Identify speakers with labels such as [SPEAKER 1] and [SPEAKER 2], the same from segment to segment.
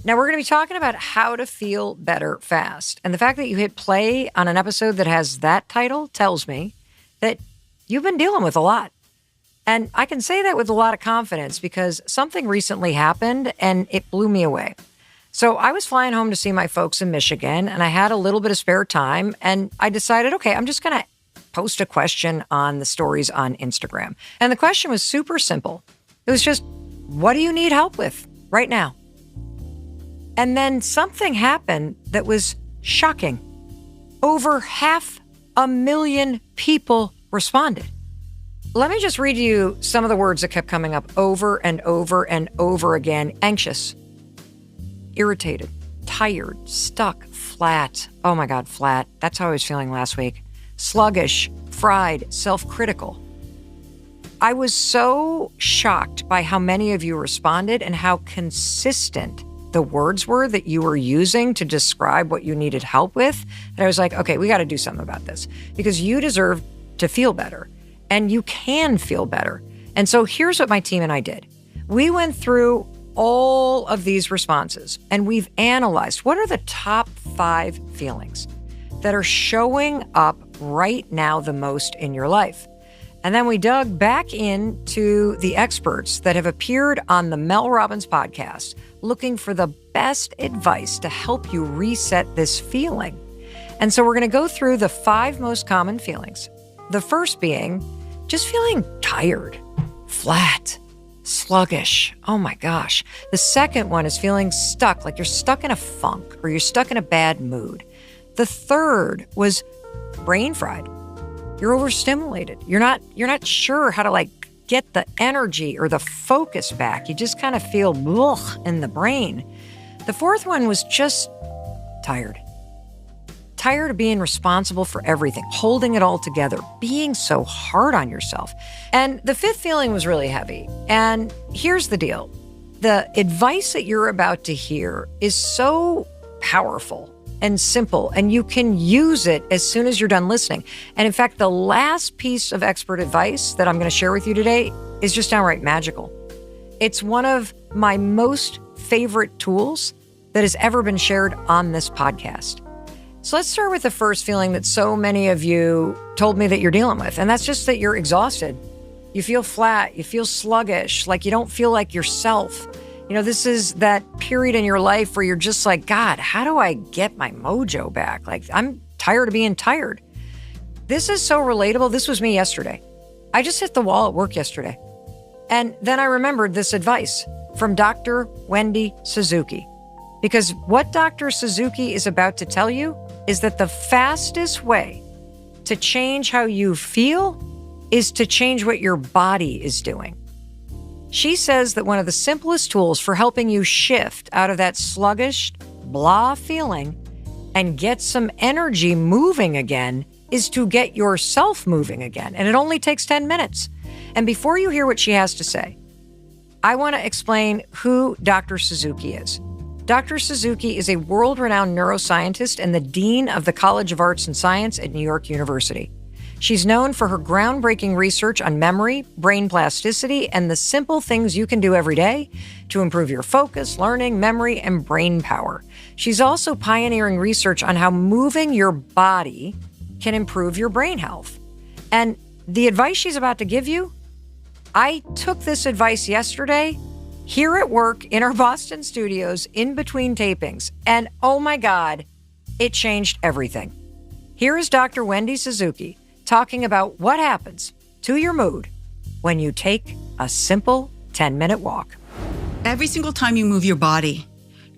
[SPEAKER 1] Now, we're going to be talking about how to feel better fast. And the fact that you hit play on an episode that has that title tells me that you've been dealing with a lot. And I can say that with a lot of confidence because something recently happened and it blew me away. So I was flying home to see my folks in Michigan and I had a little bit of spare time and I decided, okay, I'm just going to post a question on the stories on Instagram. And the question was super simple. It was just, what do you need help with right now? And then something happened that was shocking. Over 500,000 people responded. Let me just read you some of the words that kept coming up over and over and over again. Anxious, irritated, tired, stuck, flat. Oh my God, flat. That's how I was feeling last week. Sluggish, fried, self-critical. I was so shocked by how many of you responded and how consistent the words were that you were using to describe what you needed help with. And I was like, okay, we got to do something about this because you deserve to feel better and you can feel better. And so here's what my team and I did. We went through all of these responses and we've analyzed what are the top 5 feelings that are showing up right now the most in your life. And then we dug back into the experts that have appeared on the Mel Robbins podcast, looking for the best advice to help you reset this feeling. And so we're going to go through the 5 most common feelings. The first being just feeling tired, flat, sluggish. Oh my gosh. The second one is feeling stuck, like you're stuck in a funk or you're stuck in a bad mood. The third was brain fried. You're overstimulated. You're not sure how to get the energy or the focus back. You just kind of feel in the brain. The fourth one was just tired. Tired of being responsible for everything, holding it all together, being so hard on yourself. And the fifth feeling was really heavy. And here's the deal. The advice that you're about to hear is so powerful and simple, and you can use it as soon as you're done listening. And in fact, the last piece of expert advice that I'm going to share with you today is just downright magical. It's one of my most favorite tools that has ever been shared on this podcast. So let's start with the first feeling that so many of you told me that you're dealing with, and that's just that you're exhausted. You feel flat, you feel sluggish, like you don't feel like yourself. You know, this is that period in your life where you're just like, God, how do I get my mojo back? Like, I'm tired of being tired. This is so relatable. This was me yesterday. I just hit the wall at work yesterday. And then I remembered this advice from Dr. Wendy Suzuki. Because what Dr. Suzuki is about to tell you is that the fastest way to change how you feel is to change what your body is doing. She says that one of the simplest tools for helping you shift out of that sluggish, blah feeling and get some energy moving again is to get yourself moving again. And it only takes 10 minutes. And before you hear what she has to say, I want to explain who Dr. Suzuki is. Dr. Suzuki is a world-renowned neuroscientist and the dean of the College of Arts and Science at New York University. She's known for her groundbreaking research on memory, brain plasticity, and the simple things you can do every day to improve your focus, learning, memory, and brain power. She's also pioneering research on how moving your body can improve your brain health. And the advice she's about to give you, I took this advice yesterday here at work in our Boston studios in between tapings. And oh my God, it changed everything. Here is Dr. Wendy Suzuki talking about what happens to your mood when you take a simple 10-minute walk.
[SPEAKER 2] Every single time you move your body,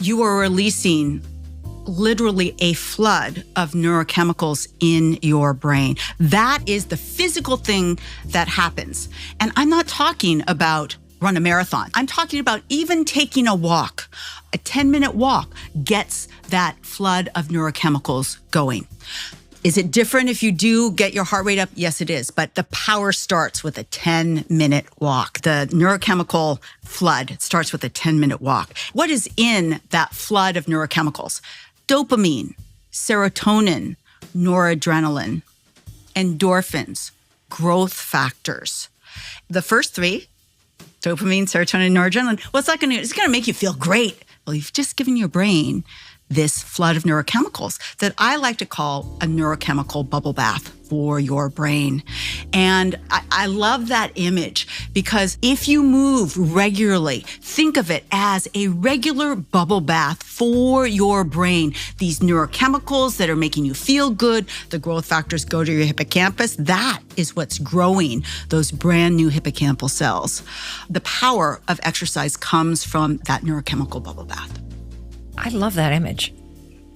[SPEAKER 2] you are releasing literally a flood of neurochemicals in your brain. That is the physical thing that happens. And I'm not talking about run a marathon. I'm talking about even taking a walk. A 10-minute walk gets that flood of neurochemicals going. Is it different if you do get your heart rate up? Yes, it is. But the power starts with a 10-minute walk. The neurochemical flood starts with a 10-minute walk. What is in that flood of neurochemicals? Dopamine, serotonin, noradrenaline, endorphins, growth factors. The first three, dopamine, serotonin, noradrenaline, what's that going to do? It's going to make you feel great. Well, you've just given your brain this flood of neurochemicals that I like to call a neurochemical bubble bath for your brain. And I love that image because if you move regularly, think of it as a regular bubble bath for your brain. These neurochemicals that are making you feel good, the growth factors go to your hippocampus. That is what's growing those brand new hippocampal cells. The power of exercise comes from that neurochemical bubble bath.
[SPEAKER 1] I love that image.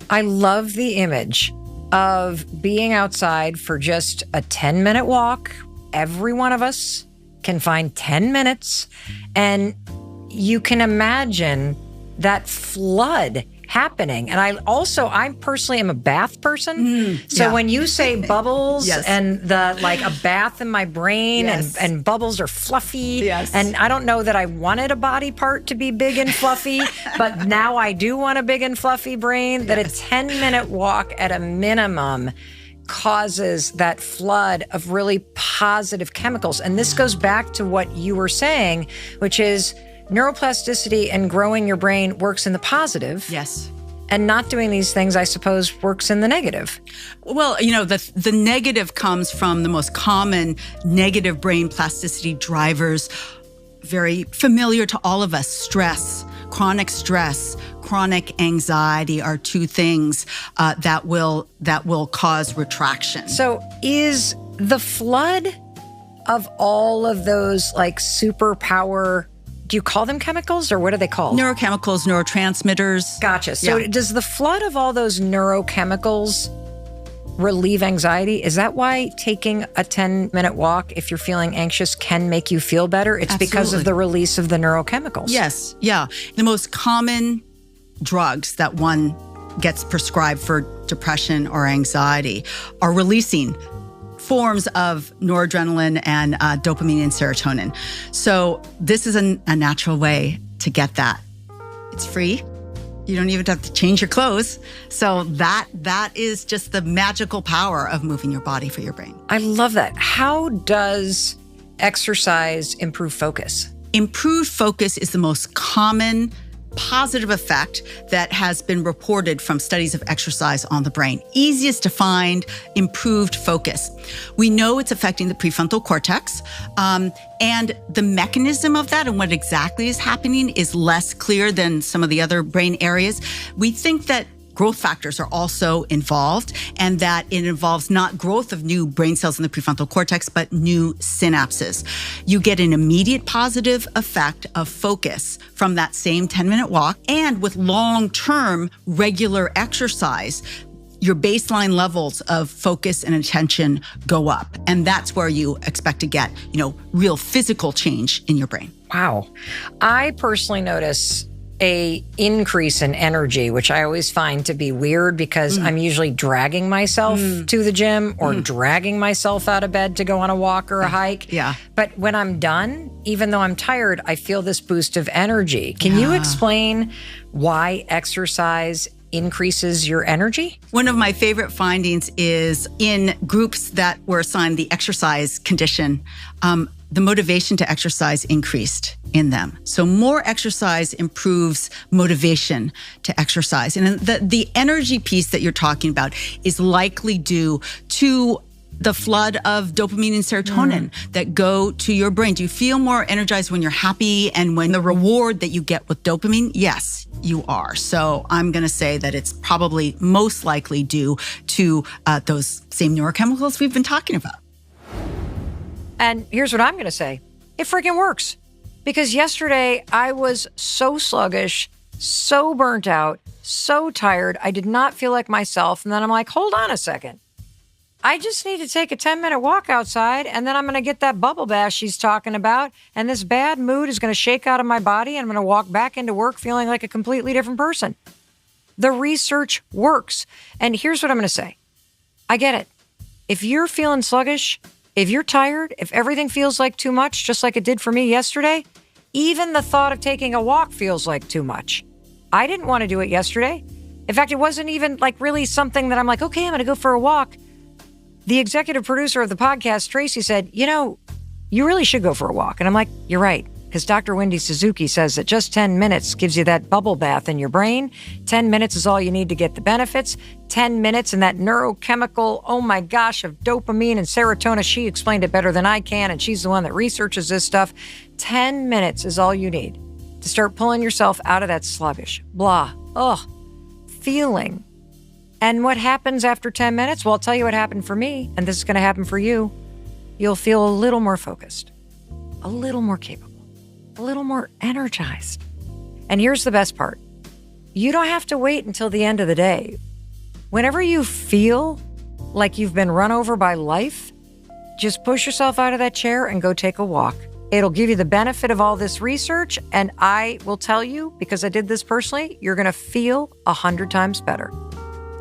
[SPEAKER 1] I love the image of being outside for just a 10-minute walk. Every one of us can find 10 minutes, and you can imagine that flood happening. And I personally am a bath person. So when you say bubbles and like a bath in my brain and bubbles are fluffy. And I don't know that I wanted a body part to be big and fluffy, but now I do want a big and fluffy brain, that a 10-minute walk at a minimum causes that flood of really positive chemicals. And this goes back to what you were saying, which is neuroplasticity and growing your brain works in the positive.
[SPEAKER 2] Yes.
[SPEAKER 1] And not doing these things, I suppose, works in the negative.
[SPEAKER 2] Well, the negative comes from the most common negative brain plasticity drivers, very familiar to all of us. Stress, chronic anxiety are two things that will cause retraction.
[SPEAKER 1] So is the flood of all of those like superpower, do you call them chemicals or what are they called?
[SPEAKER 2] Neurochemicals, neurotransmitters.
[SPEAKER 1] Gotcha. So does the flood of all those neurochemicals relieve anxiety? Is that why taking a 10-minute walk, if you're feeling anxious, can make you feel better? It's because of the release of the neurochemicals.
[SPEAKER 2] Yes. Yeah. The most common drugs that one gets prescribed for depression or anxiety are releasing forms of noradrenaline and dopamine and serotonin. So this is a natural way to get that. It's free. You don't even have to change your clothes. So that is just the magical power of moving your body for your brain.
[SPEAKER 1] I love that. How does exercise improve focus?
[SPEAKER 2] Improved focus is the most common positive effect that has been reported from studies of exercise on the brain. Easiest to find, improved focus. We know it's affecting the prefrontal cortex, and the mechanism of that and what exactly is happening is less clear than some of the other brain areas. We think that growth factors are also involved, and that it involves not growth of new brain cells in the prefrontal cortex, but new synapses. You get an immediate positive effect of focus from that same 10-minute walk, and with long-term regular exercise, your baseline levels of focus and attention go up. And that's where you expect to get, real physical change in your brain.
[SPEAKER 1] Wow. I personally notice a increase in energy, which I always find to be weird because I'm usually dragging myself to the gym or dragging myself out of bed to go on a walk or a hike.
[SPEAKER 2] Yeah.
[SPEAKER 1] But when I'm done, even though I'm tired, I feel this boost of energy. Can you explain why exercise increases your energy?
[SPEAKER 2] One of my favorite findings is in groups that were assigned the exercise condition, the motivation to exercise increased in them. So more exercise improves motivation to exercise. And the energy piece that you're talking about is likely due to the flood of dopamine and serotonin that go to your brain. Do you feel more energized when you're happy and when the reward that you get with dopamine? Yes, you are. So I'm going to say that it's probably most likely due to those same neurochemicals we've been talking about.
[SPEAKER 1] And here's what I'm going to say. It freaking works. Because yesterday I was so sluggish, so burnt out, so tired. I did not feel like myself. And then I'm like, hold on a second. I just need to take a 10-minute walk outside, and then I'm going to get that bubble bath she's talking about, and this bad mood is going to shake out of my body, and I'm going to walk back into work feeling like a completely different person. The research works. And here's what I'm going to say. I get it. If you're feeling sluggish, if you're tired, if everything feels like too much, just like it did for me yesterday, even the thought of taking a walk feels like too much. I didn't want to do it yesterday. In fact, it wasn't even like really something that I'm like, okay, I'm going to go for a walk. The executive producer of the podcast, Tracy, said, you really should go for a walk. And I'm like, you're right. because Dr. Wendy Suzuki says that just 10 minutes gives you that bubble bath in your brain. 10 minutes is all you need to get the benefits. 10 minutes and that neurochemical, oh my gosh, of dopamine and serotonin. She explained it better than I can, and she's the one that researches this stuff. 10 minutes is all you need to start pulling yourself out of that sluggish, feeling. And what happens after 10 minutes? Well, I'll tell you what happened for me, and this is going to happen for you. You'll feel a little more focused, a little more capable, a little more energized. And here's the best part. You don't have to wait until the end of the day. Whenever you feel like you've been run over by life, just push yourself out of that chair and go take a walk. It'll give you the benefit of all this research, and I will tell you, because I did this personally, you're going to feel 100 times better.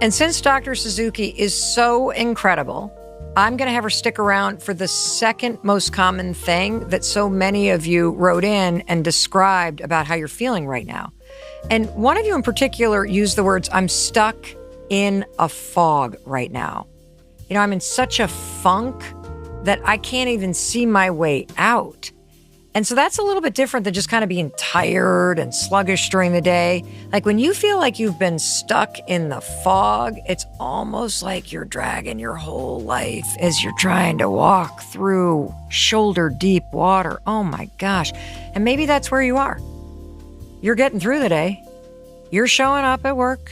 [SPEAKER 1] And since Dr. Suzuki is so incredible, I'm going to have her stick around for the second most common thing that so many of you wrote in and described about how you're feeling right now. And one of you in particular used the words, I'm stuck in a fog right now. You know, I'm in such a funk that I can't even see my way out. And so that's a little bit different than just kind of being tired and sluggish during the day. Like when you feel like you've been stuck in the fog, it's almost like you're dragging your whole life as you're trying to walk through shoulder deep water. Oh my gosh. And maybe that's where you are. You're getting through the day. You're showing up at work.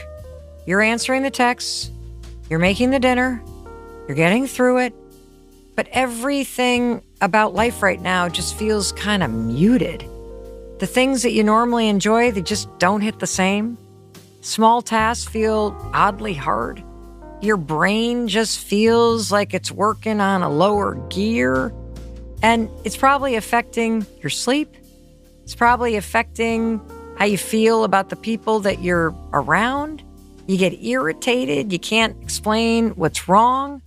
[SPEAKER 1] You're answering the texts. You're making the dinner. You're getting through it. But everything about life right now just feels kind of muted. The things that you normally enjoy, they just don't hit the same. Small tasks feel oddly hard. Your brain just feels like it's working on a lower gear. And it's probably affecting your sleep. It's probably affecting how you feel about the people that you're around. You get irritated. You can't explain what's wrong.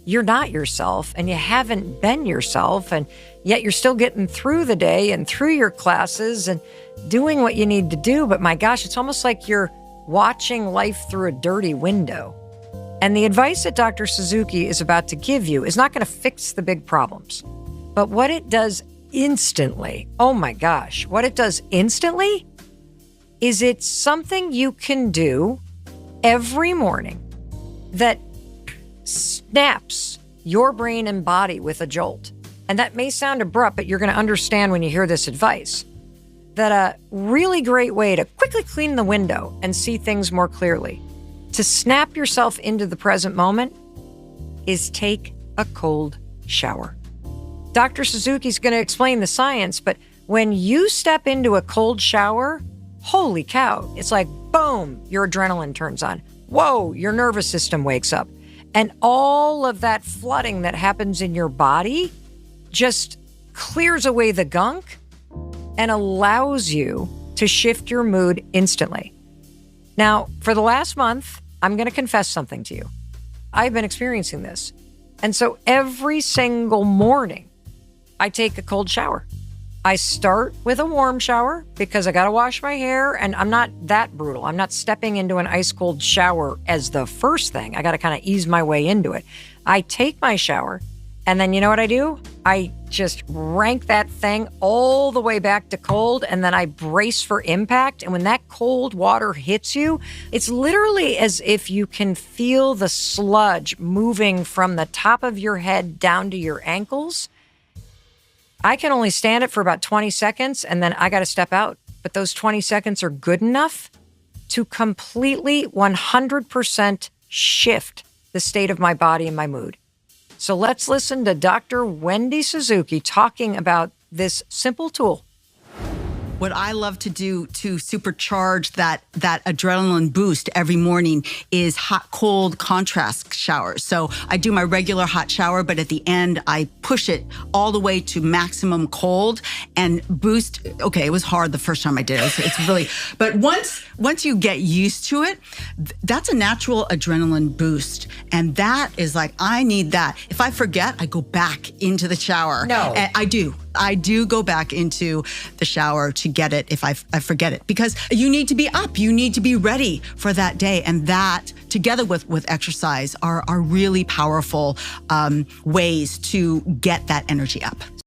[SPEAKER 1] You're not yourself, and you haven't been yourself, and yet you're still getting through the day and through your classes and doing what you need to do. But my gosh, it's almost like you're watching life through a dirty window. And the advice that Dr. Suzuki is about to give you is not going to fix the big problems. But what it does instantly, oh my gosh, what it does instantly is it's something you can do every morning that snaps your brain and body with a jolt. And that may sound abrupt, but you're going to understand when you hear this advice that a really great way to quickly clean the window and see things more clearly, to snap yourself into the present moment, is take a cold shower. Dr. Suzuki's going to explain the science, but when you step into a cold shower, holy cow, it's like, boom, your adrenaline turns on. Whoa, your nervous system wakes up. And all of that flooding that happens in your body just clears away the gunk and allows you to shift your mood instantly. Now, for the last month, I'm going to confess something to you. I've been experiencing this. And so every single morning, I take a cold shower. I start with a warm shower because I got to wash my hair, and I'm not that brutal. I'm not stepping into an ice cold shower as the first thing. I got to kind of ease my way into it. I take my shower, and then you know what I do? I just rank that thing all the way back to cold, and then I brace for impact. And when that cold water hits you, it's literally as if you can feel the sludge moving from the top of your head down to your ankles. I can only stand it for about 20 seconds, and then I got to step out. But those 20 seconds are good enough to completely 100% shift the state of my body and my mood. So let's listen to Dr. Wendy Suzuki talking about this simple tool.
[SPEAKER 2] What I love to do to supercharge that adrenaline boost every morning is hot-cold contrast showers. So I do my regular hot shower, but at the end, I push it all the way to maximum cold and boost. Okay, it was hard the first time I did it. It's really, but once you get used to it, that's a natural adrenaline boost. And that is like, I need that. If I forget, I go back into the shower.
[SPEAKER 1] No.
[SPEAKER 2] And I do go back into the shower to get it if I forget it, because you need to be up, you need to be ready for that day. And that, together with exercise, are really powerful ways to get that energy up.